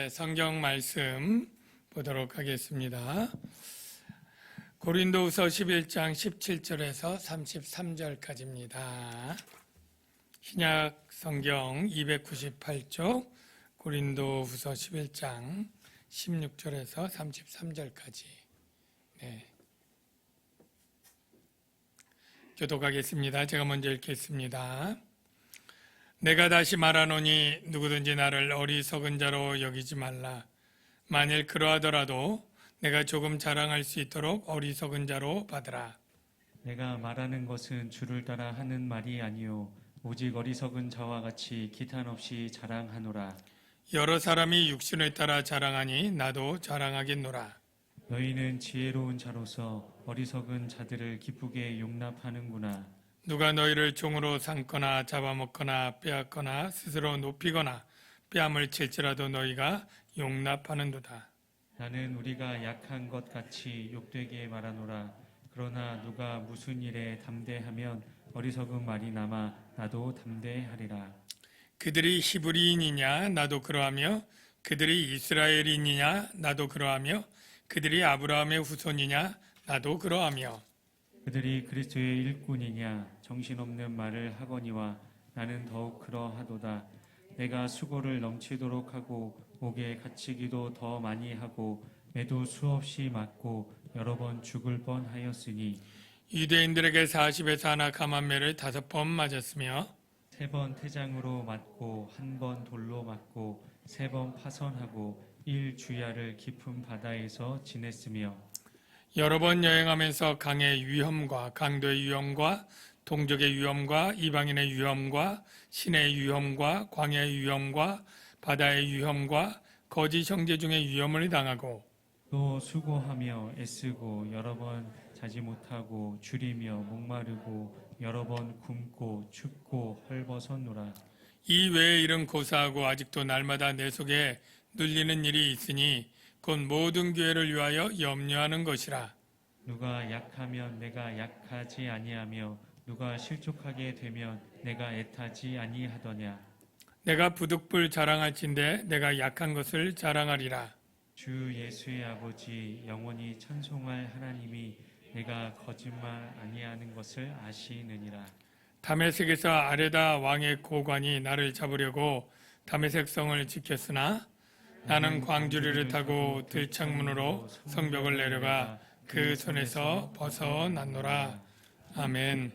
성경 말씀 보도록 하겠습니다. 고린도후서 11장 17절에서 33절까지입니다. 신약 성경 298쪽 고린도후서 11장 16절에서 33절까지 교독하겠습니다. 제가 먼저 읽겠습니다. 내가 다시 말하노니 누구든지 나를 어리석은 자로 여기지 말라. 만일 그러하더라도 내가 조금 자랑할 수 있도록 어리석은 자로 받으라. 내가 말하는 것은 주를 따라 하는 말이 아니요 오직 어리석은 자와 같이 기탄 없이 자랑하노라. 여러 사람이 육신을 따라 자랑하니 나도 자랑하겠노라. 너희는 지혜로운 자로서 어리석은 자들을 기쁘게 용납하는구나. 누가 너희를 종으로 삼거나 잡아먹거나 빼앗거나 스스로 높이거나 뺨을 칠지라도 너희가 용납하는도다. 나는 우리가 약한 것 같이 욕되게 말하노라. 그러나 누가 무슨 일에 담대하면 어리석은 말이 남아 나도 담대하리라. 그들이 히브리인이냐 나도 그러하며 그들이 이스라엘인이냐 나도 그러하며 그들이 아브라함의 후손이냐 나도 그러하며 그들이 그리스도의 일꾼이냐 정신없는 말을 하거니와 나는 더욱 그러하도다. 내가 수고를 넘치도록 하고 옥에 갇히기도 더 많이 하고 매도 수없이 맞고 여러 번 죽을 뻔하였으니 유대인들에게 40에서 하나 감한매를 5번 맞았으며 3번 태장으로 맞고 1번 돌로 맞고 3번 파선하고 1주야를 깊은 바다에서 지냈으며 여러 번 여행하면서 강의 위험과 강도의 위험과 동족의 위험과 이방인의 위험과 신의 위험과 광야의 위험과 바다의 위험과 거짓 형제 중의 위험을 당하고 또 수고하며 애쓰고 여러 번 자지 못하고 줄이며 목마르고 여러 번 굶고 춥고 헐벗었노라. 이 외의 일은 고사하고 아직도 날마다 내 속에 눌리는 일이 있으니 곧 모든 교회를 위하여 염려하는 것이라. 누가 약하면 내가 약하지 아니하며 누가 실족하게 되면 내가 애타지 아니하더냐. 내가 부득불 자랑할진대 내가 약한 것을 자랑하리라. 주 예수의 아버지 영원히 찬송할 하나님이 내가 거짓말 아니하는 것을 아시느니라. 다메섹에서 아레다 왕의 고관이 나를 잡으려고 다메섹 성을 지켰으나 나는 광주리를 타고 들창문으로 성벽을 내려가 그 손에서 벗어났노라. 아멘.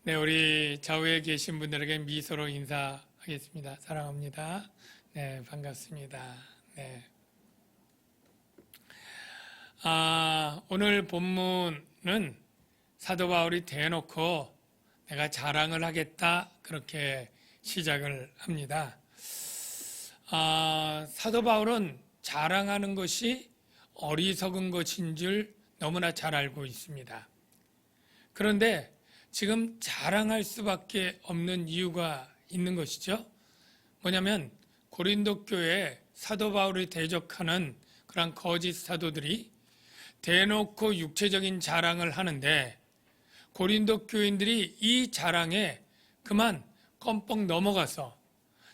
네, 우리 좌우에 계신 분들에게 미소로 인사하겠습니다. 사랑합니다. 네, 반갑습니다. 네. 오늘 본문은 사도 바울이 대놓고 내가 자랑을 하겠다 그렇게 시작을 합니다. 사도 바울은 자랑하는 것이 어리석은 것인 줄 너무나 잘 알고 있습니다. 그런데 지금 자랑할 수밖에 없는 이유가 있는 것이죠. 뭐냐면 고린도 교회에 사도 바울이 대적하는 그런 거짓 사도들이 대놓고 육체적인 자랑을 하는데 고린도 교인들이 이 자랑에 그만 껌뻑 넘어가서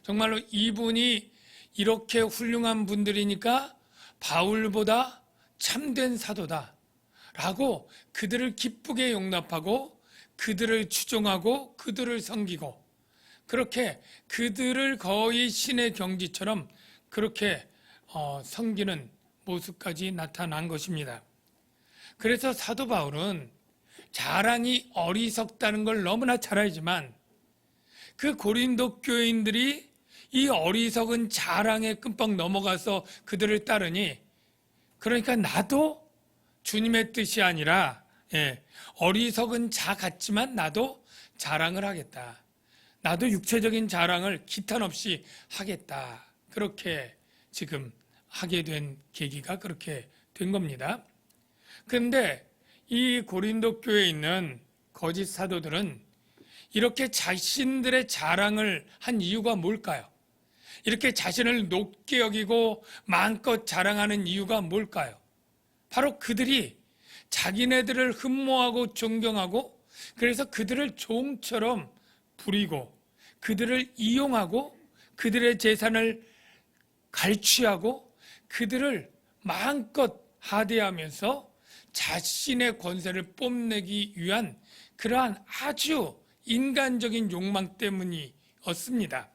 정말로 이분이 이렇게 훌륭한 분들이니까 바울보다 참된 사도다 라고 그들을 기쁘게 용납하고 그들을 추종하고 그들을 섬기고 그렇게 그들을 거의 신의 경지처럼 그렇게 섬기는 모습까지 나타난 것입니다. 그래서 사도 바울은 자랑이 어리석다는 걸 너무나 잘 알지만 그 고린도 교인들이 이 어리석은 자랑에 끔뻑 넘어가서 그들을 따르니 그러니까 나도 주님의 뜻이 아니라 어리석은 자 같지만 나도 자랑을 하겠다. 나도 육체적인 자랑을 기탄 없이 하겠다. 그렇게 지금 하게 된 계기가 그렇게 된 겁니다. 그런데 이 고린도 교회에 있는 거짓 사도들은 이렇게 자신들의 자랑을 한 이유가 뭘까요? 이렇게 자신을 높게 여기고 마음껏 자랑하는 이유가 뭘까요? 바로 그들이 자기네들을 흠모하고 존경하고 그래서 그들을 종처럼 부리고 그들을 이용하고 그들의 재산을 갈취하고 그들을 마음껏 하대하면서 자신의 권세를 뽐내기 위한 그러한 아주 인간적인 욕망 때문이었습니다.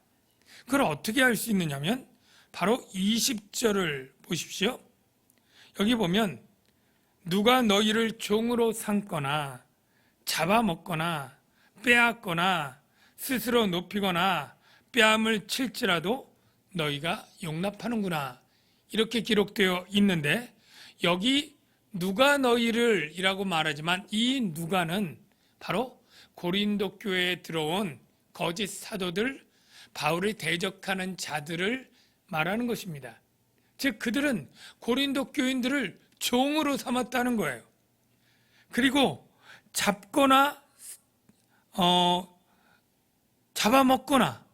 그걸 어떻게 할 수 있느냐면 바로 20절을 보십시오. 여기 보면 누가 너희를 종으로 삼거나 잡아먹거나 빼앗거나 스스로 높이거나 뺨을 칠지라도 너희가 용납하는구나, 이렇게 기록되어 있는데, 여기 누가 너희를 이라고 말하지만 이 누가는 바로 고린도 교회에 들어온 거짓 사도들, 바울을 대적하는 자들을 말하는 것입니다. 즉 그들은 고린도 교인들을 종으로 삼았다는 거예요. 그리고 잡거나 잡아먹거나,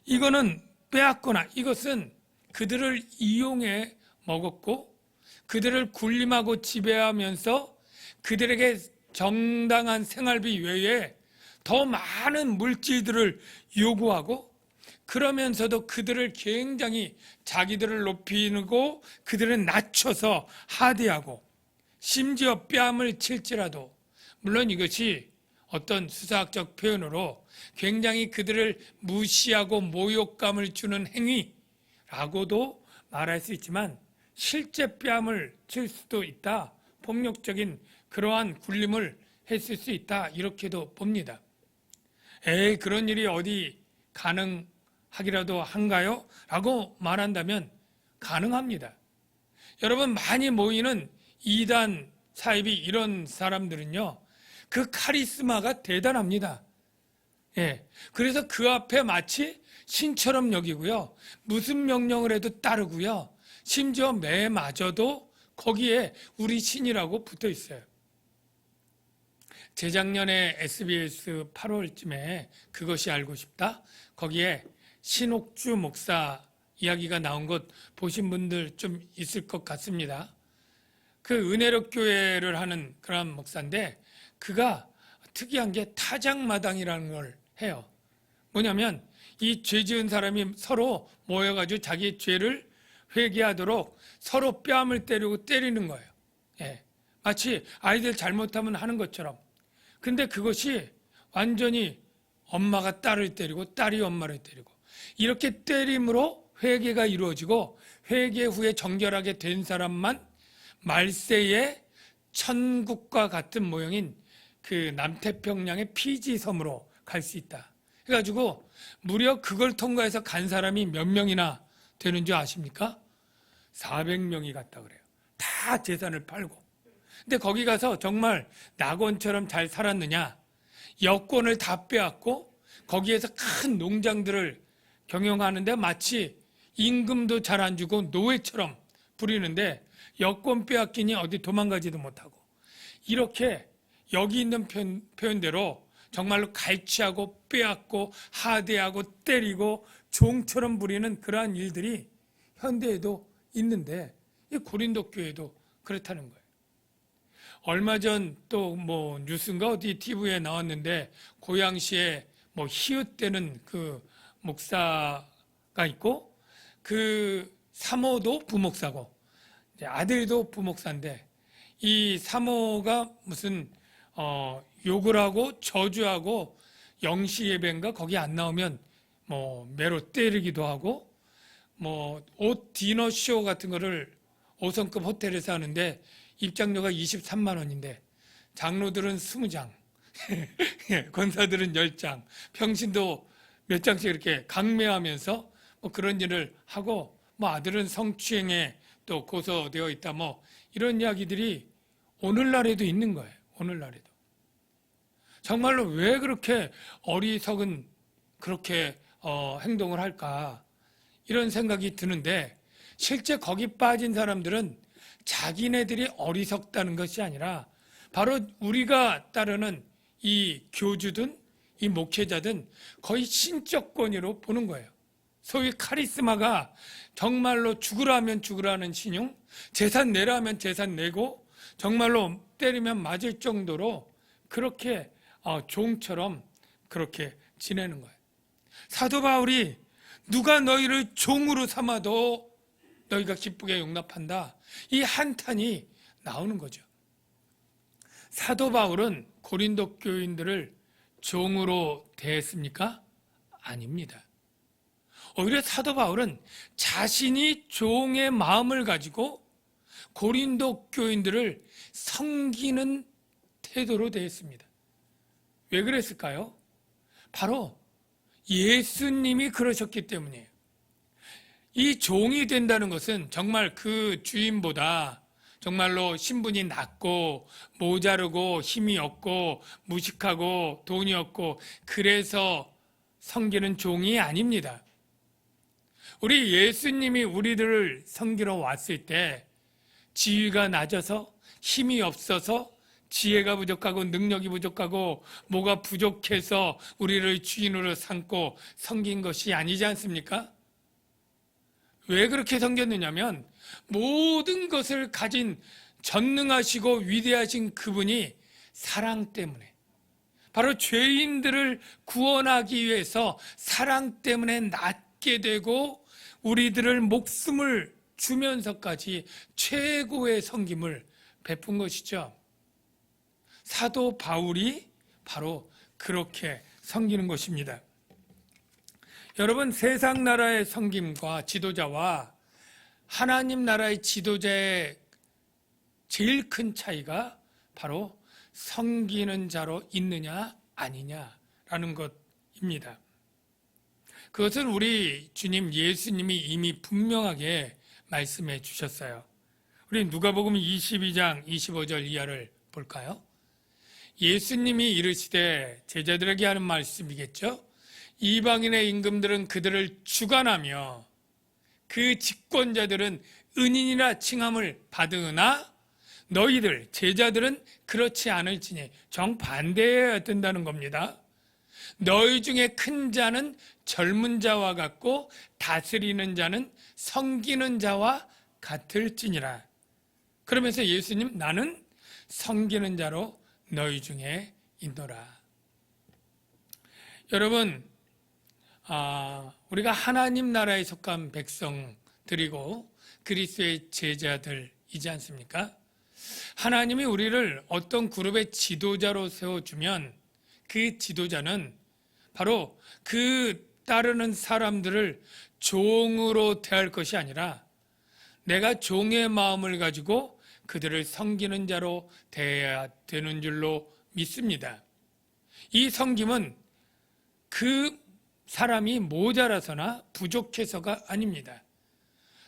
이거는 빼앗거나, 이것은 그들을 이용해 먹었고 그들을 군림하고 지배하면서 그들에게 정당한 생활비 외에 더 많은 물질들을 요구하고, 그러면서도 그들을 굉장히 자기들을 높이고 그들을 낮춰서 하대하고, 심지어 뺨을 칠지라도, 물론 이것이 어떤 수사학적 표현으로 굉장히 그들을 무시하고 모욕감을 주는 행위라고도 말할 수 있지만, 실제 뺨을 칠 수도 있다, 폭력적인 그러한 굴림을 했을 수 있다, 이렇게도 봅니다. 그런 일이 어디 가능하기라도 한가요? 라고 말한다면 가능합니다. 여러분, 많이 모이는 이단 사이비 이런 사람들은요, 그 카리스마가 대단합니다. 그래서 그 앞에 마치 신처럼 여기고요, 무슨 명령을 해도 따르고요, 심지어 매마저도 거기에 우리 신이라고 붙어 있어요. 재작년에 SBS 8월쯤에 그것이 알고 싶다, 거기에 신옥주 목사 이야기가 나온 것 보신 분들 좀 있을 것 같습니다. 그 은혜력 교회를 하는 그런 목사인데, 그가 특이한 게 타작마당이라는 걸 해요. 뭐냐면 이 죄 지은 사람이 서로 모여가지고 자기 죄를 회개하도록 서로 뺨을 때리고 때리는 거예요. 마치 아이들 잘못하면 하는 것처럼. 근데 그것이 완전히 엄마가 딸을 때리고 딸이 엄마를 때리고, 이렇게 때림으로 회개가 이루어지고, 회개 후에 정결하게 된 사람만 말세의 천국과 같은 모형인 그 남태평양의 피지 섬으로 갈 수 있다. 그래가지고 무려 그걸 통과해서 간 사람이 몇 명이나 되는 줄 아십니까? 400명이 갔다 그래요. 다 재산을 팔고. 근데 거기 가서 정말 낙원처럼 잘 살았느냐? 여권을 다 빼앗고 거기에서 큰 농장들을 경영하는데 마치 임금도 잘 안 주고 노예처럼 부리는데, 여권 빼앗기니 어디 도망가지도 못하고, 이렇게 여기 있는 표현대로 정말로 갈취하고 빼앗고 하대하고 때리고 종처럼 부리는 그러한 일들이 현대에도 있는데, 이 고린도 교회도 그렇다는 거예요. 얼마 전 또 뭐 뉴스인가 어디 TV에 나왔는데, 고양시에 뭐 히읗대는 그 목사가 있고, 그 사모도 부목사고 아들도 부목사인데, 이 사모가 무슨 욕을 하고 저주하고 영시 예배인가 거기 안 나오면 뭐 매로 때리기도 하고, 뭐 옷 디너 쇼 같은 거를 5성급 호텔에서 하는데 입장료가 23만 원인데 장로들은 20장, 권사들은 10장, 평신도 몇 장씩 이렇게 강매하면서 뭐 그런 일을 하고, 뭐 아들은 성추행에 또 고소되어 있다, 뭐 이런 이야기들이 오늘날에도 있는 거예요. 오늘날에도. 정말로 왜 그렇게 어리석은 그렇게 행동을 할까, 이런 생각이 드는데, 실제 거기 빠진 사람들은 자기네들이 어리석다는 것이 아니라 바로 우리가 따르는 이 교주든 이 목회자든 거의 신적 권위로 보는 거예요. 소위 카리스마가 정말로 죽으라면 죽으라는 신용, 재산 내라면 재산 내고, 정말로 때리면 맞을 정도로 그렇게 종처럼 그렇게 지내는 거예요. 사도 바울이 누가 너희를 종으로 삼아도 너희가 기쁘게 용납한다. 이 한탄이 나오는 거죠. 사도 바울은 고린도 교인들을 종으로 대했습니까? 아닙니다. 오히려 사도 바울은 자신이 종의 마음을 가지고 고린도 교인들을 섬기는 태도로 대했습니다. 왜 그랬을까요? 바로 예수님이 그러셨기 때문이에요. 이 종이 된다는 것은 정말 그 주인보다 정말로 신분이 낮고 모자르고 힘이 없고 무식하고 돈이 없고 그래서 섬기는 종이 아닙니다. 우리 예수님이 우리들을 섬기러 왔을 때 지위가 낮아서 힘이 없어서 지혜가 부족하고 능력이 부족하고 뭐가 부족해서 우리를 주인으로 삼고 섬긴 것이 아니지 않습니까? 왜 그렇게 섬겼느냐면 모든 것을 가진 전능하시고 위대하신 그분이 사랑 때문에, 바로 죄인들을 구원하기 위해서 사랑 때문에 낫게 되고 우리들을 목숨을 주면서까지 최고의 섬김을 베푼 것이죠. 사도 바울이 바로 그렇게 섬기는 것입니다. 여러분, 세상 나라의 섬김과 지도자와 하나님 나라의 지도자의 제일 큰 차이가 바로 섬기는 자로 있느냐 아니냐라는 것입니다. 그것은 우리 주님 예수님이 이미 분명하게 말씀해 주셨어요. 우리 누가복음 22장 25절 이하를 볼까요? 예수님이 이르시되, 제자들에게 하는 말씀이겠죠? 이방인의 임금들은 그들을 주관하며 그 집권자들은 은인이라 칭함을 받으나 너희들 제자들은 그렇지 않을지니 정반대해야 된다는 겁니다. 너희 중에 큰 자는 젊은 자와 같고 다스리는 자는 섬기는 자와 같을지니라. 그러면서 예수님, 나는 섬기는 자로 너희 중에 있노라. 여러분, 우리가 하나님 나라에 속한 백성들이고 그리스도의 제자들이지 않습니까? 하나님이 우리를 어떤 그룹의 지도자로 세워주면 그 지도자는 바로 그 따르는 사람들을 종으로 대할 것이 아니라 내가 종의 마음을 가지고 그들을 섬기는 자로 대해야 되는 줄로 믿습니다. 이 섬김은 그 사람이 모자라서나 부족해서가 아닙니다.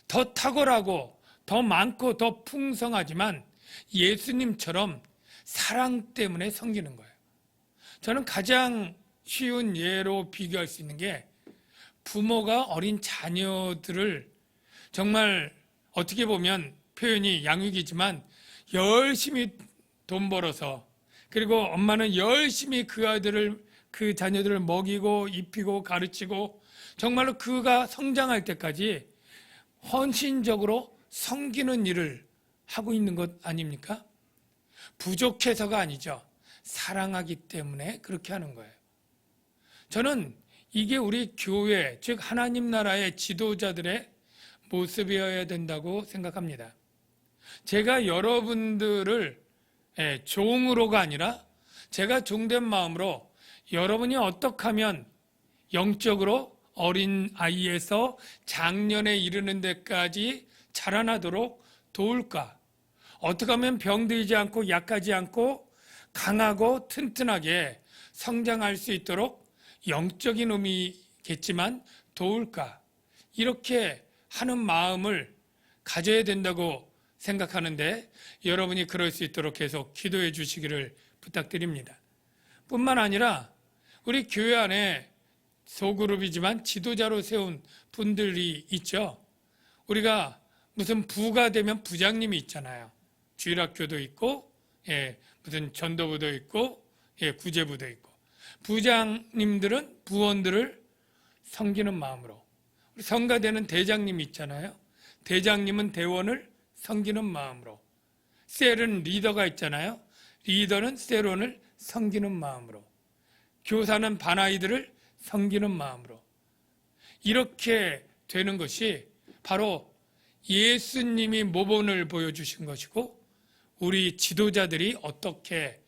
더 탁월하고 더 많고 더 풍성하지만 예수님처럼 사랑 때문에 섬기는 거예요. 저는 가장 쉬운 예로 비교할 수 있는 게 부모가 어린 자녀들을 정말 어떻게 보면 표현이 양육이지만 열심히 돈 벌어서, 그리고 엄마는 열심히 그 자녀들을 먹이고 입히고 가르치고 정말로 그가 성장할 때까지 헌신적으로 섬기는 일을 하고 있는 것 아닙니까? 부족해서가 아니죠. 사랑하기 때문에 그렇게 하는 거예요. 저는 이게 우리 교회, 즉 하나님 나라의 지도자들의 모습이어야 된다고 생각합니다. 제가 여러분들을 종으로가 아니라 제가 종된 마음으로 여러분이 어떻게 하면 영적으로 어린 아이에서 장년에 이르는 데까지 자라나도록 도울까? 어떻게 하면 병들지 않고 약하지 않고 강하고 튼튼하게 성장할 수 있도록 영적인 의미겠지만 도울까? 이렇게 하는 마음을 가져야 된다고 생각하는데 여러분이 그럴 수 있도록 계속 기도해 주시기를 부탁드립니다. 뿐만 아니라 우리 교회 안에 소그룹이지만 지도자로 세운 분들이 있죠. 우리가 무슨 부가 되면 부장님이 있잖아요. 주일학교도 있고, 무슨 전도부도 있고, 구제부도 있고. 부장님들은 부원들을 섬기는 마음으로, 우리 성가대는 대장님이 있잖아요. 대장님은 대원을 섬기는 마음으로, 셀은 리더가 있잖아요. 리더는 셀원을 섬기는 마음으로, 교사는 반아이들을 섬기는 마음으로, 이렇게 되는 것이 바로 예수님이 모본을 보여주신 것이고 우리 지도자들이 어떻게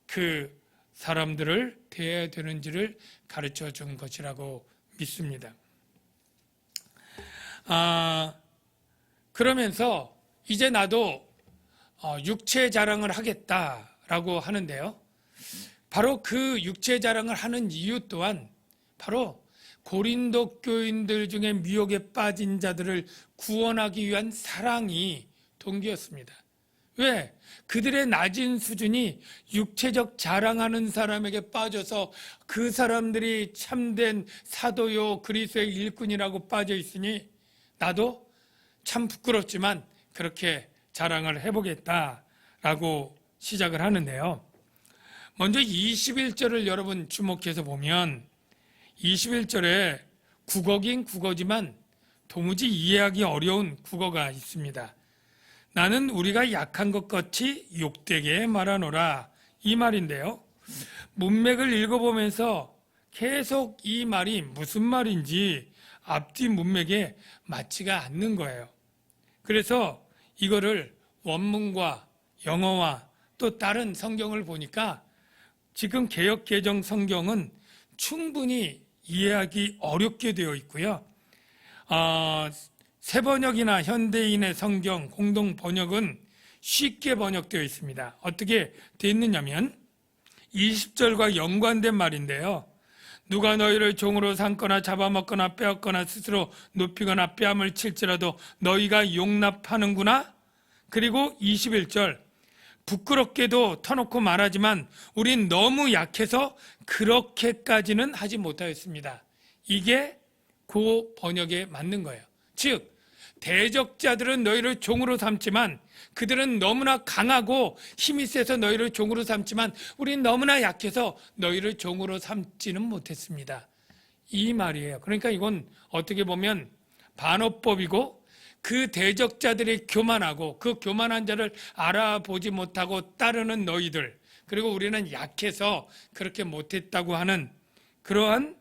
그 사람들을 대해야 되는지를 가르쳐 준 것이라고 믿습니다. 그러면서 이제 나도 육체 자랑을 하겠다라고 하는데요. 바로 그 육체 자랑을 하는 이유 또한 바로 고린도 교인들 중에 미혹에 빠진 자들을 구원하기 위한 사랑이 동기였습니다. 왜? 그들의 낮은 수준이 육체적 자랑하는 사람에게 빠져서 그 사람들이 참된 사도요 그리스도의 일꾼이라고 빠져 있으니 나도 참 부끄럽지만 그렇게 자랑을 해보겠다라고 시작을 하는데요. 먼저 21절을 여러분 주목해서 보면 21절에 국어긴 국어지만 도무지 이해하기 어려운 국어가 있습니다. 나는 우리가 약한 것 같이 욕되게 말하노라 이 말인데요. 문맥을 읽어보면서 계속 이 말이 무슨 말인지 앞뒤 문맥에 맞지가 않는 거예요. 그래서 이거를 원문과 영어와 또 다른 성경을 보니까 지금 개역개정 성경은 충분히 이해하기 어렵게 되어 있고요. 새번역이나 현대인의 성경 공동 번역은 쉽게 번역되어 있습니다. 어떻게 되어 있느냐면 20절과 연관된 말인데요. 누가 너희를 종으로 삼거나 잡아먹거나 빼앗거나 스스로 높이거나 뺨을 칠지라도 너희가 용납하는구나. 그리고 21절 부끄럽게도 터놓고 말하지만 우린 너무 약해서 그렇게까지는 하지 못하였습니다. 이게 그 번역에 맞는 거예요. 즉 대적자들은 너희를 종으로 삼지만 그들은 너무나 강하고 힘이 세서 너희를 종으로 삼지만 우린 너무나 약해서 너희를 종으로 삼지는 못했습니다. 이 말이에요. 그러니까 이건 어떻게 보면 반어법이고 그 대적자들이 교만하고 그 교만한 자를 알아보지 못하고 따르는 너희들 그리고 우리는 약해서 그렇게 못했다고 하는 그러한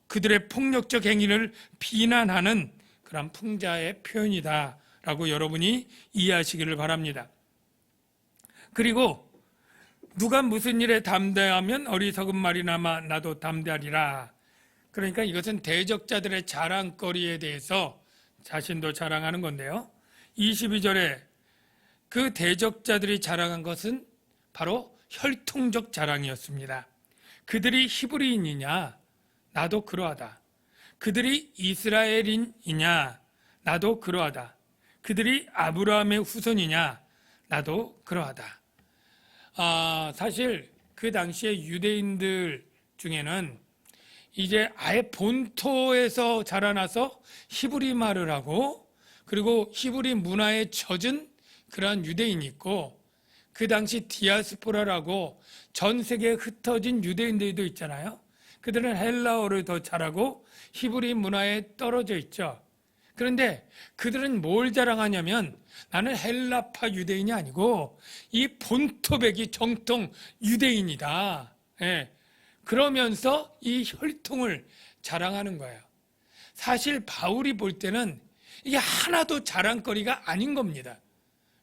그들의 폭력적 행위를 비난하는 그런 풍자의 표현이다라고 여러분이 이해하시기를 바랍니다. 그리고 누가 무슨 일에 담대하면 어리석은 말이나마 나도 담대하리라. 그러니까 이것은 대적자들의 자랑거리에 대해서 자신도 자랑하는 건데요. 22절에 그 대적자들이 자랑한 것은 바로 혈통적 자랑이었습니다. 그들이 히브리인이냐? 나도 그러하다. 그들이 이스라엘인이냐? 나도 그러하다. 그들이 아브라함의 후손이냐? 나도 그러하다. 사실 그 당시에 유대인들 중에는 이제 아예 본토에서 자라나서 히브리 말을 하고 그리고 히브리 문화에 젖은 그러한 유대인이 있고 그 당시 디아스포라라고 전 세계에 흩어진 유대인들도 있잖아요. 그들은 헬라어를 더 잘하고 히브리 문화에 떨어져 있죠. 그런데 그들은 뭘 자랑하냐면 나는 헬라파 유대인이 아니고 이 본토백이 정통 유대인이다. 예. 그러면서 이 혈통을 자랑하는 거예요. 사실 바울이 볼 때는 이게 하나도 자랑거리가 아닌 겁니다.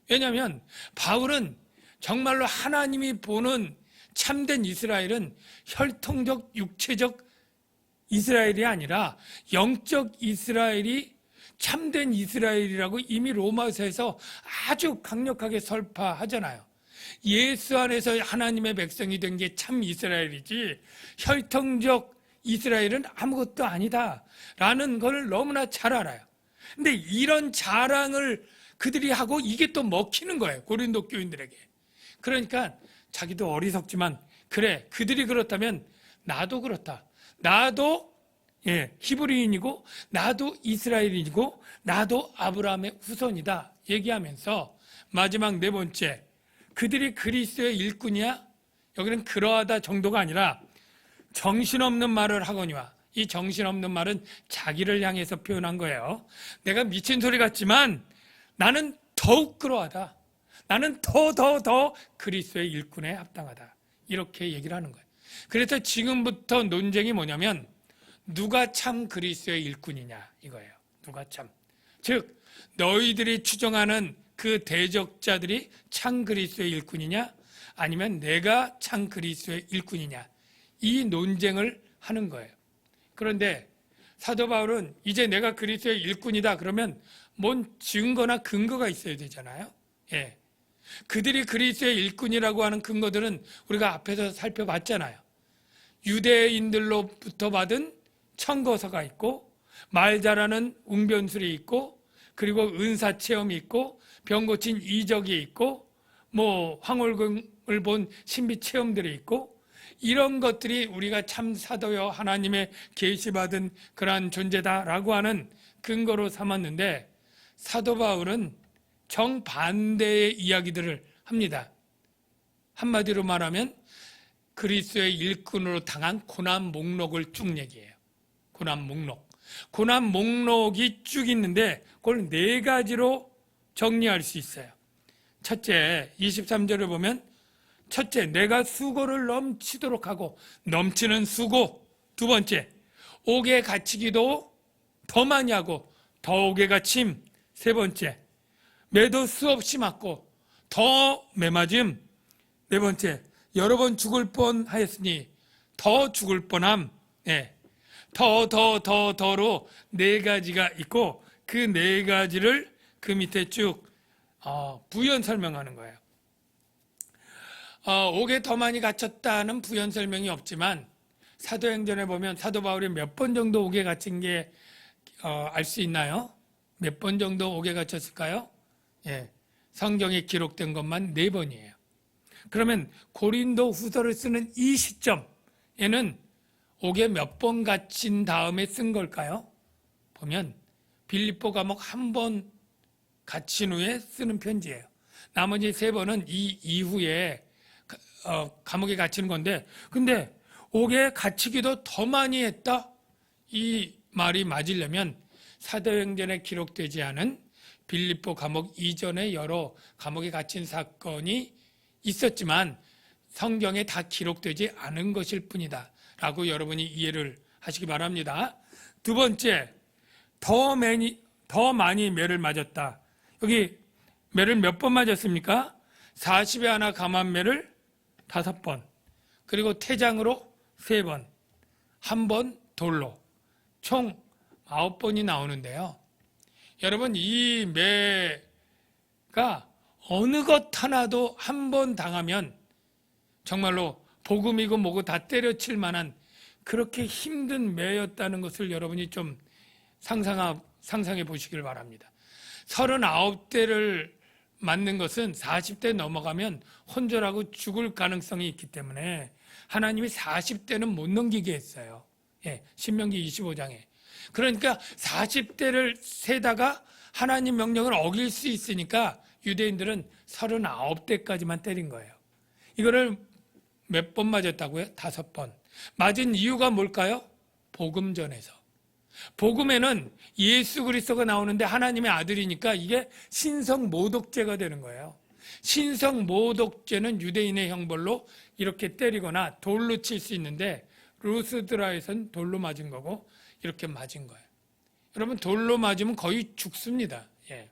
왜냐하면 바울은 정말로 하나님이 보는 참된 이스라엘은 혈통적 육체적 이스라엘이 아니라 영적 이스라엘이 참된 이스라엘이라고 이미 로마서에서 아주 강력하게 설파하잖아요. 예수 안에서 하나님의 백성이 된 게 참 이스라엘이지 혈통적 이스라엘은 아무것도 아니다 라는 걸 너무나 잘 알아요. 근데 이런 자랑을 그들이 하고 이게 또 먹히는 거예요. 고린도 교인들에게. 그러니까 자기도 어리석지만 그래 그들이 그렇다면 나도 그렇다. 나도 히브리인이고 나도 이스라엘인이고 나도 아브라함의 후손이다 얘기하면서 마지막 네 번째 그들이 그리스도의 일꾼이야? 여기는 그러하다 정도가 아니라 정신없는 말을 하거니와 이 정신없는 말은 자기를 향해서 표현한 거예요. 내가 미친 소리 같지만 나는 더욱 그러하다. 나는 더 그리스도의 일꾼에 합당하다. 이렇게 얘기를 하는 거예요. 그래서 지금부터 논쟁이 뭐냐면 누가 참 그리스도의 일꾼이냐 이거예요. 누가 참. 즉 너희들이 추정하는 그 대적자들이 참 그리스도의 일꾼이냐 아니면 내가 참 그리스도의 일꾼이냐 이 논쟁을 하는 거예요. 그런데 사도 바울은 이제 내가 그리스도의 일꾼이다 그러면 뭔 증거나 근거가 있어야 되잖아요. 예. 그들이 그리스도의 일꾼이라고 하는 근거들은 우리가 앞에서 살펴봤잖아요. 유대인들로부터 받은 청거서가 있고 말 잘하는 웅변술이 있고 그리고 은사 체험이 있고 병 고친 이적이 있고 뭐 황홀금을 본 신비 체험들이 있고 이런 것들이 우리가 참 사도요 하나님의 계시받은 그러한 존재다라고 하는 근거로 삼았는데 사도 바울은 정반대의 이야기들을 합니다. 한마디로 말하면 그리스도의 일꾼으로 당한 고난 목록을 쭉 얘기해요. 고난 목록. 고난 목록이 쭉 있는데 그걸 네 가지로 정리할 수 있어요. 첫째, 23절을 보면 첫째, 내가 수고를 넘치도록 하고 넘치는 수고. 두 번째, 옥에 갇히기도 더 많이 하고 더 옥에 갇힘. 세 번째, 매도 수없이 맞고 더 매맞음. 네 번째, 여러 번 죽을 뻔하였으니 더 죽을 뻔함. 네. 더로 네 가지가 있고 그 네 가지를 그 밑에 쭉 부연 설명하는 거예요. 옥에 더 많이 갇혔다는 부연 설명이 없지만 사도행전에 보면 사도 바울이 몇 번 정도 옥에 갇힌 게 알 수 있나요? 몇 번 정도 옥에 갇혔을까요? 예, 성경에 기록된 것만 4번이에요. 그러면 고린도 후서를 쓰는 이 시점에는 옥에 몇 번 갇힌 다음에 쓴 걸까요? 보면 빌립보 감옥 한 번 갇힌 후에 쓰는 편지예요. 나머지 3번은 이 이후에 감옥에 갇히는 건데 근데 옥에 갇히기도 더 많이 했다? 이 말이 맞으려면 사도행전에 기록되지 않은 빌립보 감옥 이전에 여러 감옥에 갇힌 사건이 있었지만 성경에 다 기록되지 않은 것일 뿐이다 라고 여러분이 이해를 하시기 바랍니다. 두 번째, 더 많이 매를 맞았다. 여기 매를 몇 번 맞았습니까? 40에 하나 감한 매를 5번, 그리고 태장으로 3번, 한 번 돌로 총 9번이 나오는데요. 여러분 이 매가 어느 것 하나도 한 번 당하면 정말로 복음이고 뭐고 다 때려칠 만한 그렇게 힘든 매였다는 것을 여러분이 좀 상상해 보시길 바랍니다. 39대를 맞는 것은 40대 넘어가면 혼절하고 죽을 가능성이 있기 때문에 하나님이 40대는 못 넘기게 했어요. 예, 신명기 25장에. 그러니까 40대를 세다가 하나님 명령을 어길 수 있으니까 유대인들은 39대까지만 때린 거예요. 이거를 몇 번 맞았다고요? 5번. 맞은 이유가 뭘까요? 복음 전에서. 복음에는 예수 그리스도가 나오는데 하나님의 아들이니까 이게 신성 모독죄가 되는 거예요. 신성 모독죄는 유대인의 형벌로 이렇게 때리거나 돌로 칠 수 있는데 루스드라에선 돌로 맞은 거고 이렇게 맞은 거예요. 여러분 돌로 맞으면 거의 죽습니다. 예.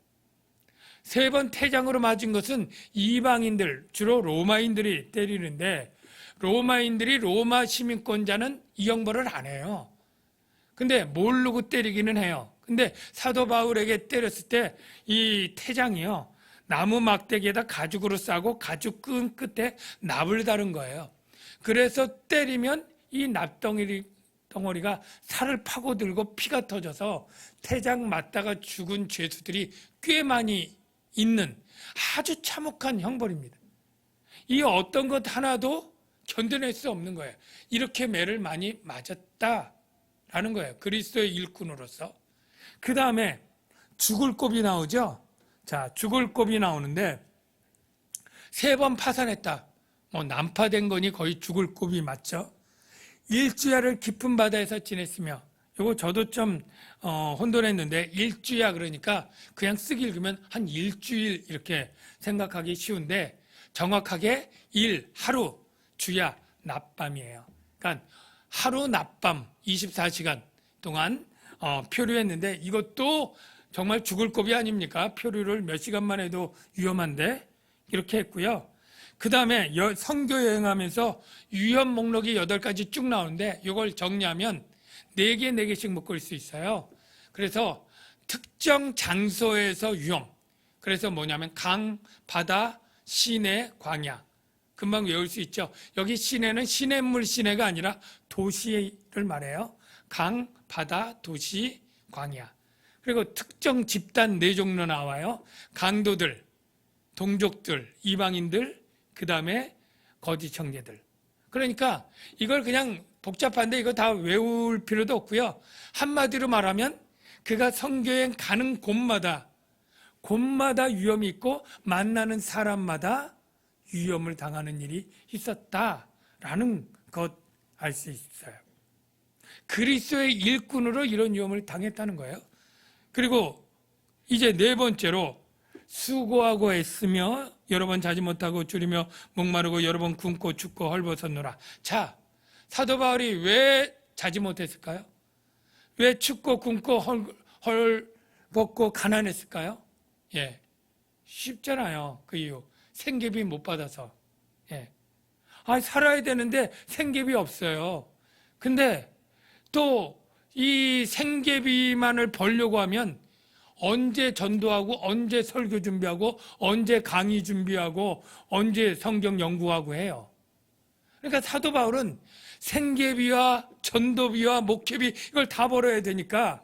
3번 태장으로 맞은 것은 이방인들, 주로 로마인들이 때리는데 로마인들이 로마 시민권자는 이 형벌을 안 해요. 근데 모르고 때리기는 해요. 근데 사도 바울에게 때렸을 때 이 태장이요. 나무 막대기에다 가죽으로 싸고 가죽 끈 끝에 납을 다른 거예요. 그래서 때리면 이 납덩어리가 살을 파고들고 피가 터져서 태장 맞다가 죽은 죄수들이 꽤 많이 있는 아주 참혹한 형벌입니다. 이 어떤 것 하나도 견뎌낼 수 없는 거예요. 이렇게 매를 많이 맞았다라는 거예요. 그리스도의 일꾼으로서. 그 다음에 죽을 곱이 나오죠. 자, 죽을 곱이 나오는데 3번 파산했다. 뭐 난파된 거니 거의 죽을 곱이 맞죠. 일주야를 깊은 바다에서 지냈으며 이거 저도 좀 혼돈했는데 일주야 그러니까 그냥 쓰기 읽으면 한 일주일 이렇게 생각하기 쉬운데 정확하게 하루, 주야, 낮밤이에요. 그러니까 하루 낮밤 24시간 동안 표류했는데 이것도 정말 죽을 고비 아닙니까? 표류를 몇 시간만 해도 위험한데 이렇게 했고요. 그 다음에 선교 여행하면서 위험 목록이 8가지 쭉 나오는데 이걸 정리하면 4개, 4개씩 묶을 수 있어요. 그래서 특정 장소에서 위험. 그래서 뭐냐면 강, 바다, 시내, 광야. 금방 외울 수 있죠. 여기 시내는 시냇물 시내가 아니라 도시를 말해요. 강, 바다, 도시, 광야. 그리고 특정 집단 4종류 나와요. 강도들, 동족들, 이방인들, 그 다음에 거짓 형제들. 그러니까 이걸 그냥 복잡한데 이거 다 외울 필요도 없고요. 한마디로 말하면 그가 선교여행 가는 곳마다 위험이 있고 만나는 사람마다 위험을 당하는 일이 있었다라는 것 알 수 있어요. 그리스도의 일꾼으로 이런 위험을 당했다는 거예요. 그리고 이제 4번째로 수고하고 애쓰며 여러 번 자지 못하고 줄이며 목마르고 여러 번 굶고 춥고 헐벗었노라. 자, 사도 바울이 왜 자지 못했을까요? 왜 춥고 굶고 헐벗고 가난했을까요? 예, 쉽잖아요. 그 이유 생계비 못 받아서. 예, 살아야 되는데 생계비 없어요. 근데 또 이 생계비만을 벌려고 하면 언제 전도하고 언제 설교 준비하고 언제 강의 준비하고 언제 성경 연구하고 해요. 그러니까 사도 바울은 생계비와 전도비와 목회비 이걸 다 벌어야 되니까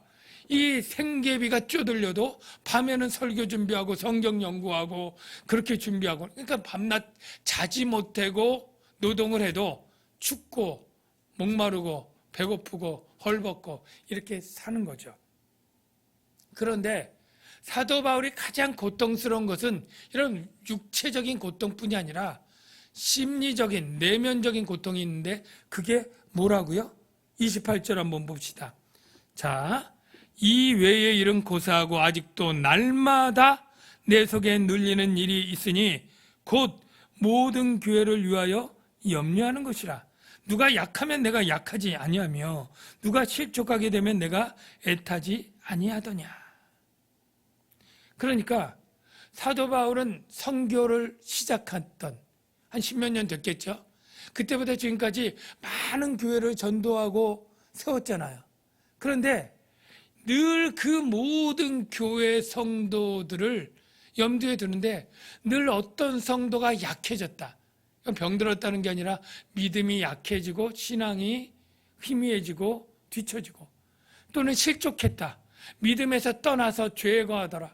이 생계비가 쪼들려도 밤에는 설교 준비하고 성경 연구하고 그렇게 준비하고 그러니까 밤낮 자지 못하고 노동을 해도 춥고 목마르고 배고프고 헐벗고 이렇게 사는 거죠. 그런데 사도 바울이 가장 고통스러운 것은 이런 육체적인 고통뿐이 아니라 심리적인 내면적인 고통이 있는데 그게 뭐라고요? 28절 한번 봅시다. 자, 이 외의 일은 고사하고 아직도 날마다 내 속에 눌리는 일이 있으니 곧 모든 교회를 위하여 염려하는 것이라. 누가 약하면 내가 약하지 아니하며 누가 실족하게 되면 내가 애타지 아니하더냐. 그러니까 사도 바울은 선교를 시작했던 한 10몇 년 됐겠죠. 그때부터 지금까지 많은 교회를 전도하고 세웠잖아요. 그런데 늘 그 모든 교회 성도들을 염두에 두는데 늘 어떤 성도가 약해졌다. 병들었다는 게 아니라 믿음이 약해지고 신앙이 희미해지고 뒤처지고 또는 실족했다. 믿음에서 떠나서 죄에 거하더라.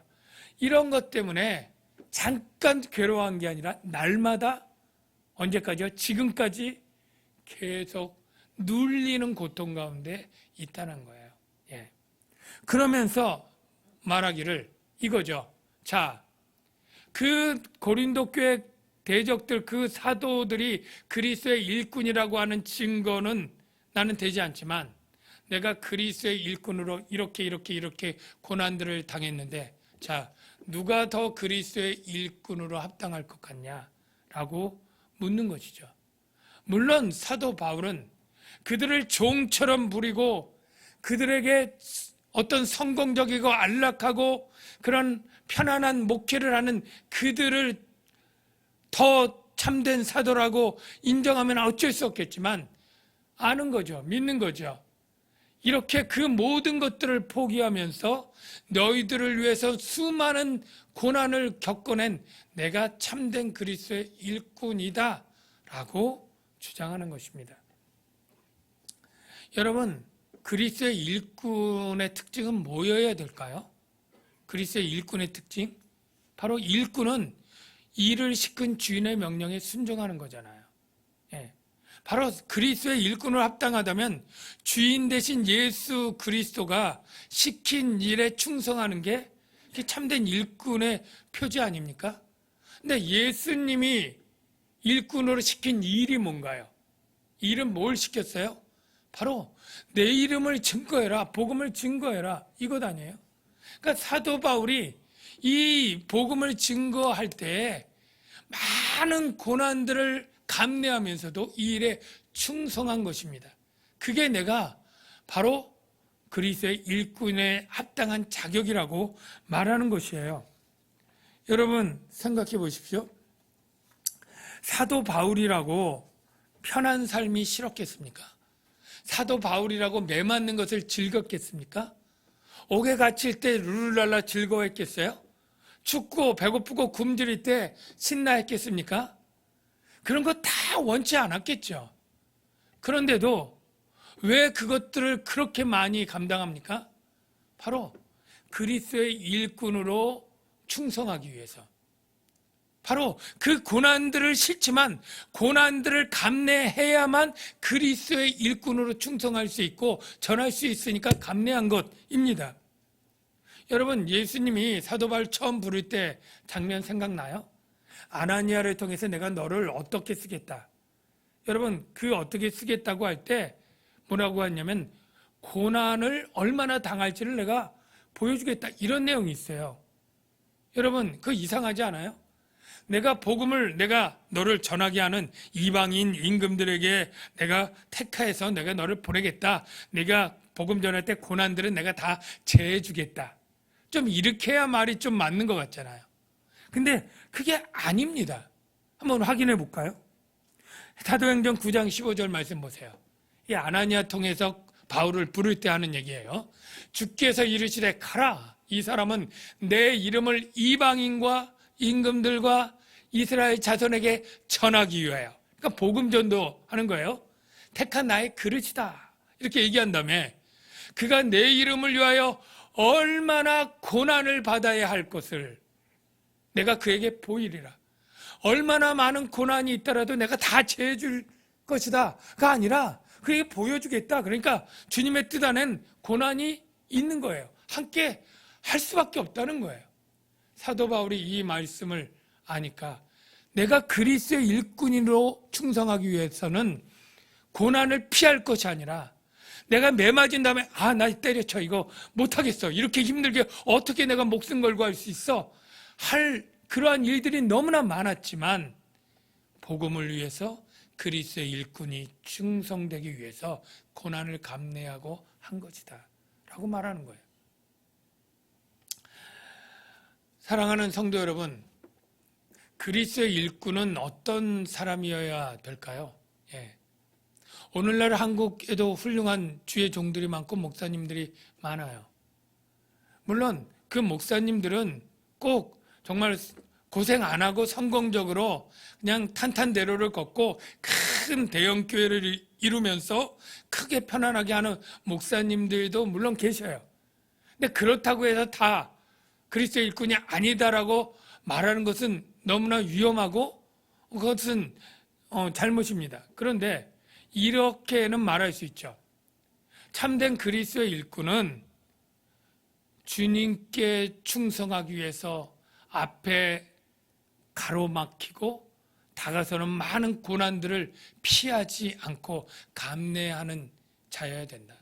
이런 것 때문에 잠깐 괴로워한 게 아니라 날마다 언제까지요? 지금까지 계속 눌리는 고통 가운데 있다는 거예요. 예. 그러면서 말하기를 이거죠. 자, 그 고린도 교회 대적들 그 사도들이 그리스도의 일꾼이라고 하는 증거는 나는 되지 않지만 내가 그리스도의 일꾼으로 이렇게 고난들을 당했는데 자, 누가 더 그리스도의 일꾼으로 합당할 것 같냐라고 묻는 것이죠. 물론 사도 바울은 그들을 종처럼 부리고 그들에게 어떤 성공적이고 안락하고 그런 편안한 목회를 하는 그들을 더 참된 사도라고 인정하면 어쩔 수 없겠지만 아는 거죠. 믿는 거죠. 이렇게 그 모든 것들을 포기하면서 너희들을 위해서 수많은 고난을 겪어낸 내가 참된 그리스도의 일꾼이다 라고 주장하는 것입니다. 여러분, 그리스도의 일꾼의 특징은 뭐여야 될까요? 그리스도의 일꾼의 특징? 바로 일꾼은 일을 시킨 주인의 명령에 순종하는 거잖아요. 예. 바로 그리스도의 일꾼으로 합당하다면 주인 대신 예수 그리스도가 시킨 일에 충성하는 게 참된 일꾼의 표지 아닙니까? 근데 예수님이 일꾼으로 시킨 일이 뭔가요? 일은 뭘 시켰어요? 바로 내 이름을 증거해라, 복음을 증거해라, 이것 아니에요? 그러니까 사도 바울이 이 복음을 증거할 때 많은 고난들을 감내하면서도 이 일에 충성한 것입니다. 그게 내가 바로 그리스도의 일꾼에 합당한 자격이라고 말하는 것이에요. 여러분 생각해 보십시오. 사도 바울이라고 편한 삶이 싫었겠습니까? 사도 바울이라고 매 맞는 것을 즐겁겠습니까? 옥에 갇힐 때 룰루랄라 즐거워했겠어요? 춥고 배고프고 굶주릴 때 신나했겠습니까? 그런 거 다 원치 않았겠죠. 그런데도 왜 그것들을 그렇게 많이 감당합니까? 바로 그리스도의 일꾼으로 충성하기 위해서. 바로 그 고난들을 싫지만 고난들을 감내해야만 그리스도의 일꾼으로 충성할 수 있고 전할 수 있으니까 감내한 것입니다. 여러분, 예수님이 사도 바울 처음 부를 때 장면 생각나요? 아나니아를 통해서 내가 너를 어떻게 쓰겠다. 여러분, 그 어떻게 쓰겠다고 할 때 뭐라고 하냐면 고난을 얼마나 당할지를 내가 보여주겠다, 이런 내용이 있어요. 여러분, 그거 이상하지 않아요? 내가 복음을 내가 너를 전하게 하는 이방인 임금들에게 내가 택하해서 내가 너를 보내겠다. 내가 복음 전할 때 고난들은 내가 다 제해주겠다. 좀 이렇게 해야 말이 좀 맞는 것 같잖아요. 근데 그게 아닙니다. 한번 확인해 볼까요? 사도행전 9장 15절 말씀 보세요. 이 아나니아 통해서 바울을 부를 때 하는 얘기예요. 주께서 이르시되 가라. 이 사람은 내 이름을 이방인과 임금들과 이스라엘 자손에게 전하기 위하여. 그러니까 복음 전도하는 거예요. 택한 나의 그릇이다. 이렇게 얘기한 다음에 그가 내 이름을 위하여 얼마나 고난을 받아야 할 것을 내가 그에게 보이리라. 얼마나 많은 고난이 있더라도 내가 다 제해줄 것이다가 아니라 그에게 보여주겠다. 그러니까 주님의 뜻 안엔 고난이 있는 거예요. 함께 할 수밖에 없다는 거예요. 사도 바울이 이 말씀을 아니까 내가 그리스도의 일꾼으로 충성하기 위해서는 고난을 피할 것이 아니라 내가 매 맞은 다음에 나 때려쳐 이거 못하겠어. 이렇게 힘들게 어떻게 내가 목숨 걸고 할 수 있어. 할 그러한 일들이 너무나 많았지만 복음을 위해서 그리스도의 일꾼이 충성되기 위해서 고난을 감내하고 한 것이다 라고 말하는 거예요. 사랑하는 성도 여러분, 그리스도의 일꾼은 어떤 사람이어야 될까요? 오늘날 한국에도 훌륭한 주의 종들이 많고 목사님들이 많아요. 물론 그 목사님들은 꼭 정말 고생 안 하고 성공적으로 그냥 탄탄대로를 걷고 큰 대형 교회를 이루면서 크게 편안하게 하는 목사님들도 물론 계셔요. 근데 그렇다고 해서 다 그리스도의 일꾼이 아니다라고 말하는 것은 너무나 위험하고 그것은 잘못입니다. 그런데 이렇게는 말할 수 있죠. 참된 그리스도의 일꾼은 주님께 충성하기 위해서 앞에 가로막히고 다가서는 많은 고난들을 피하지 않고 감내하는 자여야 된다.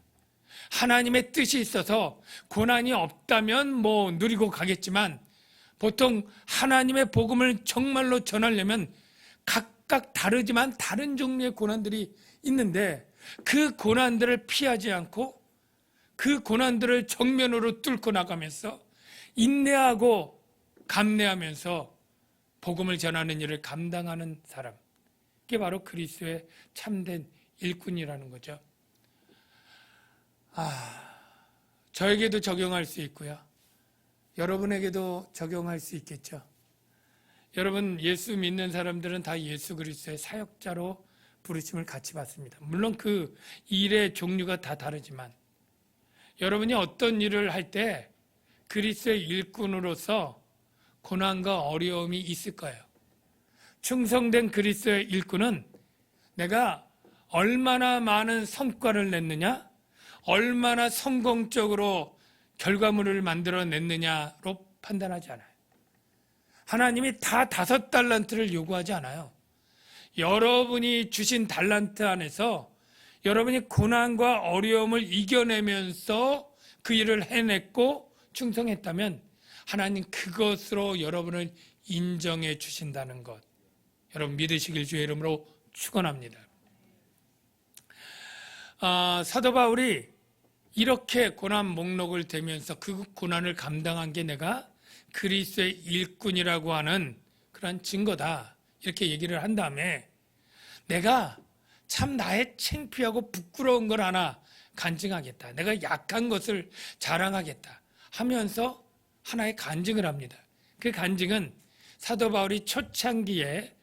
하나님의 뜻이 있어서 고난이 없다면 누리고 가겠지만 보통 하나님의 복음을 정말로 전하려면 각각 다르지만 다른 종류의 고난들이 있는데 그 고난들을 피하지 않고 그 고난들을 정면으로 뚫고 나가면서 인내하고 감내하면서 복음을 전하는 일을 감당하는 사람, 그게 바로 그리스도의 참된 일꾼이라는 거죠. 저에게도 적용할 수 있고요. 여러분에게도 적용할 수 있겠죠. 여러분, 예수 믿는 사람들은 다 예수 그리스도의 사역자로 부르심을 같이 받습니다. 물론 그 일의 종류가 다 다르지만 여러분이 어떤 일을 할 때 그리스도의 일꾼으로서 고난과 어려움이 있을 거예요. 충성된 그리스도의 일꾼은 내가 얼마나 많은 성과를 냈느냐, 얼마나 성공적으로 결과물을 만들어냈느냐로 판단하지 않아요. 하나님이 다 5달란트를 요구하지 않아요. 여러분이 주신 달란트 안에서 여러분이 고난과 어려움을 이겨내면서 그 일을 해냈고 충성했다면 하나님 그것으로 여러분을 인정해 주신다는 것, 여러분 믿으시길 주의 이름으로 축원합니다. 사도 바울이 이렇게 고난 목록을 대면서 그 고난을 감당한 게 내가 그리스도의 일꾼이라고 하는 그런 증거다. 이렇게 얘기를 한 다음에 내가 참 나의 창피하고 부끄러운 걸 하나 간증하겠다. 내가 약한 것을 자랑하겠다 하면서 하나의 간증을 합니다. 그 간증은 사도 바울이 초창기에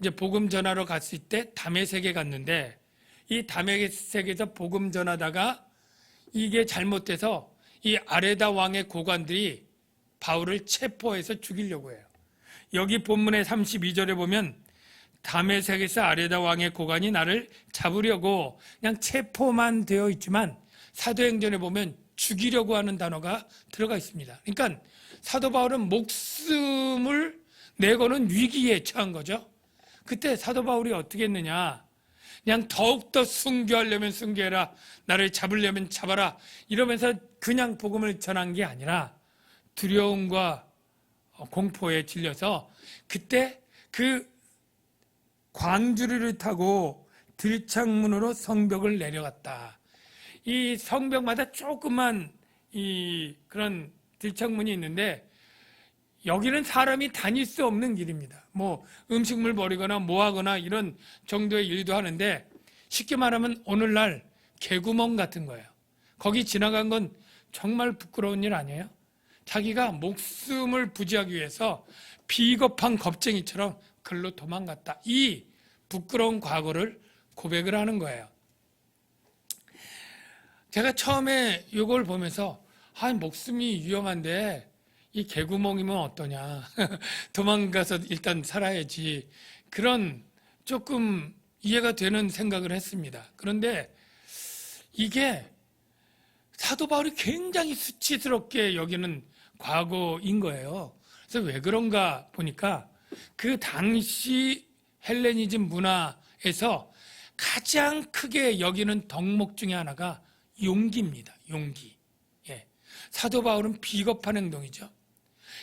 이제 복음 전하러 갔을 때 다메섹에 갔는데 이 다메섹에서 복음 전하다가 이게 잘못돼서 이 아레다 왕의 고관들이 바울을 체포해서 죽이려고 해요. 여기 본문의 32절에 보면 다메섹에서 아레다 왕의 고관이 나를 잡으려고 그냥 체포만 되어 있지만 사도행전에 보면 죽이려고 하는 단어가 들어가 있습니다. 그러니까 사도 바울은 목숨을 내거는 위기에 처한 거죠. 그때 사도 바울이 어떻게 했느냐, 그냥 더욱더 순교하려면 순교해라, 나를 잡으려면 잡아라 이러면서 그냥 복음을 전한 게 아니라 두려움과 공포에 질려서 그때 그 광주리를 타고 들창문으로 성벽을 내려갔다. 이 성벽마다 조그만 그런 들창문이 있는데 여기는 사람이 다닐 수 없는 길입니다. 뭐 음식물 버리거나 뭐 하거나 이런 정도의 일도 하는데 쉽게 말하면 오늘날 개구멍 같은 거예요. 거기 지나간 건 정말 부끄러운 일 아니에요? 자기가 목숨을 부지하기 위해서 비겁한 겁쟁이처럼 글로 도망갔다. 이 부끄러운 과거를 고백을 하는 거예요. 제가 처음에 이걸 보면서 목숨이 위험한데 이 개구멍이면 어떠냐. 도망가서 일단 살아야지. 그런 조금 이해가 되는 생각을 했습니다. 그런데 이게 사도 바울이 굉장히 수치스럽게 여기는 과거인 거예요. 그래서 왜 그런가 보니까 그 당시 헬레니즘 문화에서 가장 크게 여기는 덕목 중에 하나가 용기입니다. 용기. 예. 사도 바울은 비겁한 행동이죠.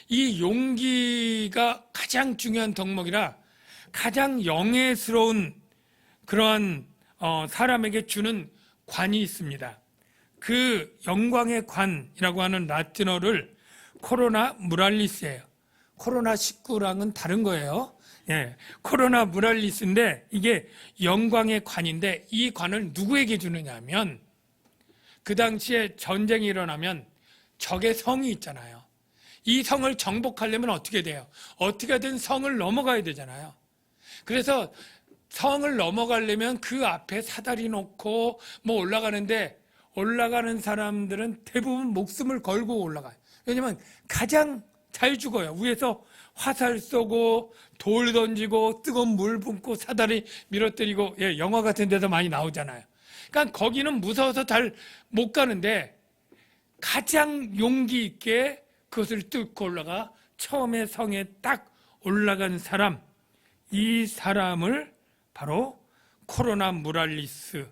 이 용기가 가장 중요한 덕목이라 가장 영예스러운 그러한 사람에게 주는 관이 있습니다. 그 영광의 관이라고 하는 라틴어를 코로나 무랄리스예요. 코로나 19랑은 다른 거예요. 예, 코로나 무랄리스인데 이게 영광의 관인데 이 관을 누구에게 주느냐 하면 그 당시에 전쟁이 일어나면 적의 성이 있잖아요. 이 성을 정복하려면 어떻게 돼요? 어떻게든 성을 넘어가야 되잖아요. 그래서 성을 넘어가려면 그 앞에 사다리 놓고 뭐 올라가는데 올라가는 사람들은 대부분 목숨을 걸고 올라가요. 왜냐면 가장 잘 죽어요. 위에서 화살 쏘고 돌 던지고 뜨거운 물 붓고 사다리 밀어뜨리고, 예, 영화 같은 데서 많이 나오잖아요. 그러니까 거기는 무서워서 잘 못 가는데 가장 용기 있게 그것을 뚫고 올라가 처음에 성에 딱 올라간 사람, 이 사람을 바로 코로나 무랄리스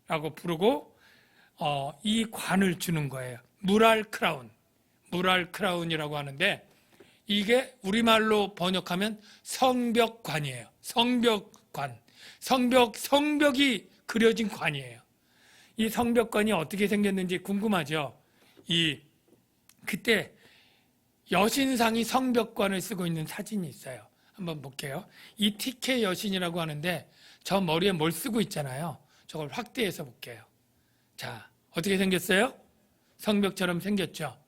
라고 부르고 이 관을 주는 거예요. 무랄 크라운이라고 하는데 이게 우리말로 번역하면 성벽관이에요. 성벽관. 성벽이 그려진 관이에요. 이 성벽관이 어떻게 생겼는지 궁금하죠? 그때 여신상이 성벽관을 쓰고 있는 사진이 있어요. 한번 볼게요. 이 TK 여신이라고 하는데 저 머리에 뭘 쓰고 있잖아요. 저걸 확대해서 볼게요. 자, 어떻게 생겼어요? 성벽처럼 생겼죠?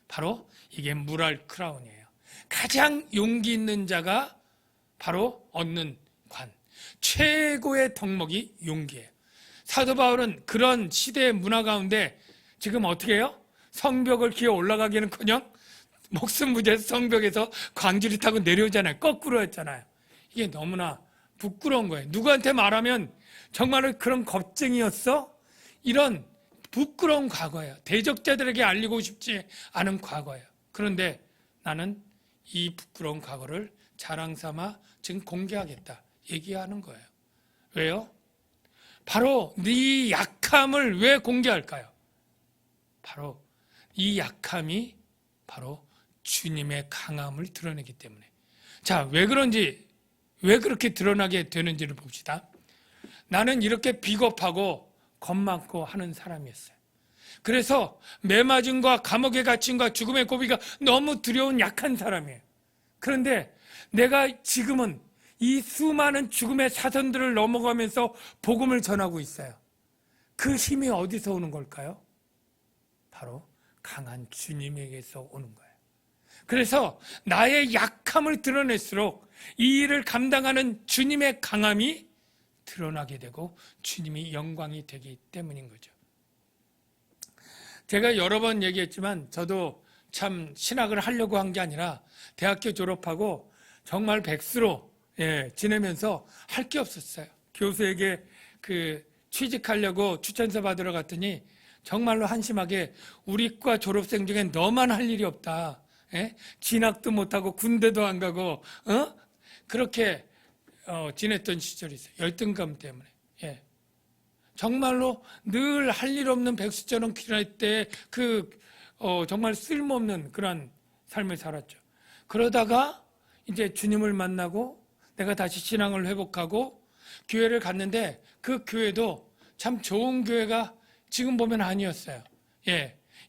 바로 이게 무랄 크라운이에요. 가장 용기 있는 자가 바로 얻는 관. 최고의 덕목이 용기예요. 사도 바울은 그런 시대의 문화 가운데 지금 어떻게 해요? 성벽을 기어 올라가기는커녕 목숨 부지해서 성벽에서 광주리 타고 내려오잖아요. 거꾸로 했잖아요. 이게 너무나 부끄러운 거예요. 누구한테 말하면 정말로 그런 겁쟁이였어? 이런 부끄러운 과거예요. 대적자들에게 알리고 싶지 않은 과거예요. 그런데 나는 이 부끄러운 과거를 자랑 삼아 지금 공개하겠다 얘기하는 거예요. 왜요? 바로 네 약함을 왜 공개할까요? 바로 이 약함이 바로 주님의 강함을 드러내기 때문에. 자, 왜 그런지, 왜 그렇게 드러나게 되는지를 봅시다. 나는 이렇게 비겁하고 겁 많고 하는 사람이었어요. 그래서 매맞음과 감옥에 갇힘과 죽음의 고비가 너무 두려운 약한 사람이에요. 그런데 내가 지금은 이 수많은 죽음의 사선들을 넘어가면서 복음을 전하고 있어요. 그 힘이 어디서 오는 걸까요? 바로 강한 주님에게서 오는 거예요. 그래서 나의 약함을 드러낼수록 이 일을 감당하는 주님의 강함이 드러나게 되고 주님이 영광이 되기 때문인 거죠. 제가 여러 번 얘기했지만 저도 참 신학을 하려고 한 게 아니라 대학교 졸업하고 정말 백수로 지내면서 할 게 없었어요. 교수에게 취직하려고 추천서 받으러 갔더니 정말로 한심하게 우리 과 졸업생 중에 너만 할 일이 없다. 진학도 못하고 군대도 안 가고 그렇게 지냈던 시절이 있어요. 열등감 때문에. 정말로 늘 할 일 없는 백수처럼 기할 때 정말 쓸모없는 그런 삶을 살았죠. 그러다가 이제 주님을 만나고 내가 다시 신앙을 회복하고 교회를 갔는데 그 교회도 참 좋은 교회가 지금 보면 아니었어요.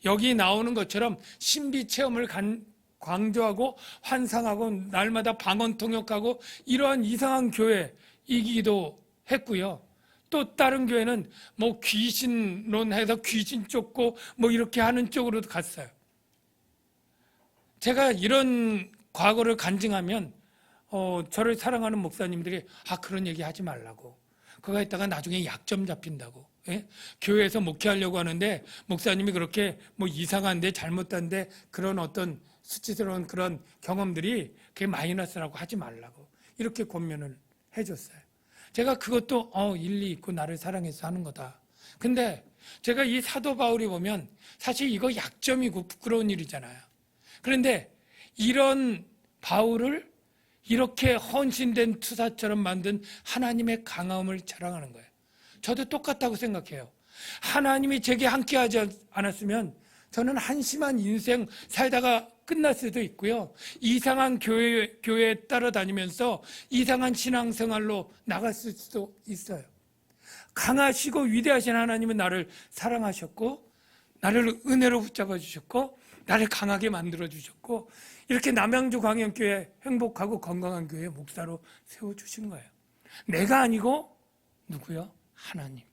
여기 나오는 것처럼 신비 체험을 강조하고 환상하고 날마다 방언 통역하고 이러한 이상한 교회이기도 했고요. 또 다른 교회는 뭐 귀신론해서 귀신 쫓고 뭐 이렇게 하는 쪽으로도 갔어요. 제가 이런 과거를 간증하면 저를 사랑하는 목사님들이 그런 얘기 하지 말라고. 그거 했다가 나중에 약점 잡힌다고. 교회에서 목회하려고 하는데 목사님이 그렇게 뭐 이상한데 잘못한데 그런 어떤 수치스러운 그런 경험들이 그게 마이너스라고 하지 말라고. 이렇게 권면을 해줬어요. 제가 그것도 일리 있고 나를 사랑해서 하는 거다. 근데 제가 이 사도 바울이 보면 사실 이거 약점이고 부끄러운 일이잖아요. 그런데 이런 바울을 이렇게 헌신된 투사처럼 만든 하나님의 강함을 자랑하는 거예요. 저도 똑같다고 생각해요. 하나님이 제게 함께하지 않았으면 저는 한심한 인생 살다가 끝날 수도 있고요. 이상한 교회에 따라다니면서 이상한 신앙생활로 나갔을 수도 있어요. 강하시고 위대하신 하나님은 나를 사랑하셨고 나를 은혜로 붙잡아 주셨고 나를 강하게 만들어 주셨고 이렇게 남양주 광영교회 행복하고 건강한 교회 목사로 세워주신 거예요. 내가 아니고 누구요? 하나님.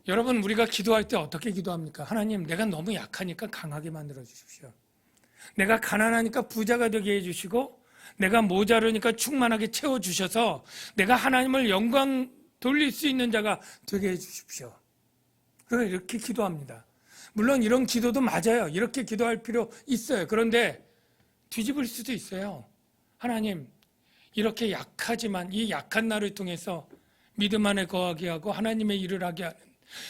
여러분 우리가 기도할 때 어떻게 기도합니까? 하나님 내가 너무 약하니까 강하게 만들어 주십시오. 내가 가난하니까 부자가 되게 해주시고 내가 모자르니까 충만하게 채워주셔서 내가 하나님을 영광 돌릴 수 있는 자가 되게 해주십시오. 그래서 이렇게 기도합니다. 물론 이런 기도도 맞아요. 이렇게 기도할 필요 있어요. 그런데 뒤집을 수도 있어요. 하나님 이렇게 약하지만 이 약한 나를 통해서 믿음 안에 거하게 하고 하나님의 일을 하게 하는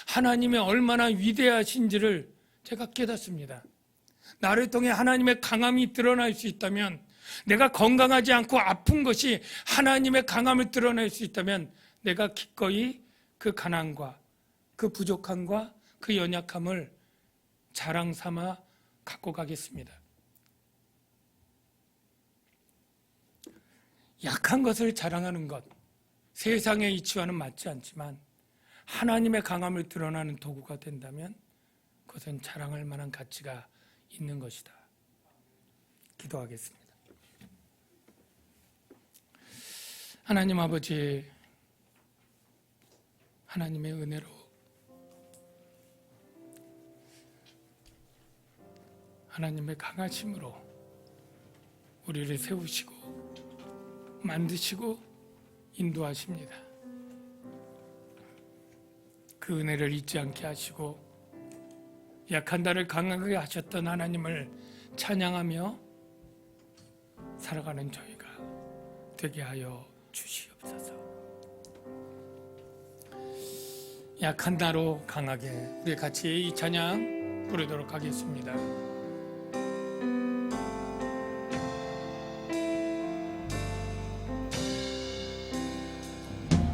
하나님의 얼마나 위대하신지를 제가 깨닫습니다. 나를 통해 하나님의 강함이 드러날 수 있다면 내가 건강하지 않고 아픈 것이 하나님의 강함을 드러낼 수 있다면 내가 기꺼이 그 가난과 그 부족함과 그 연약함을 자랑 삼아 갖고 가겠습니다. 약한 것을 자랑하는 것, 세상의 이치와는 맞지 않지만 하나님의 강함을 드러나는 도구가 된다면 그것은 자랑할 만한 가치가 있는 것이다. 기도하겠습니다. 하나님 아버지, 하나님의 은혜로 하나님의 강하심으로 우리를 세우시고 만드시고 인도하십니다. 그 은혜를 잊지 않게 하시고 약한 나를 강하게 하셨던 하나님을 찬양하며 살아가는 저희가 되게 하여 주시옵소서. 약한 나로 강하게 우리 같이 이 찬양 부르도록 하겠습니다.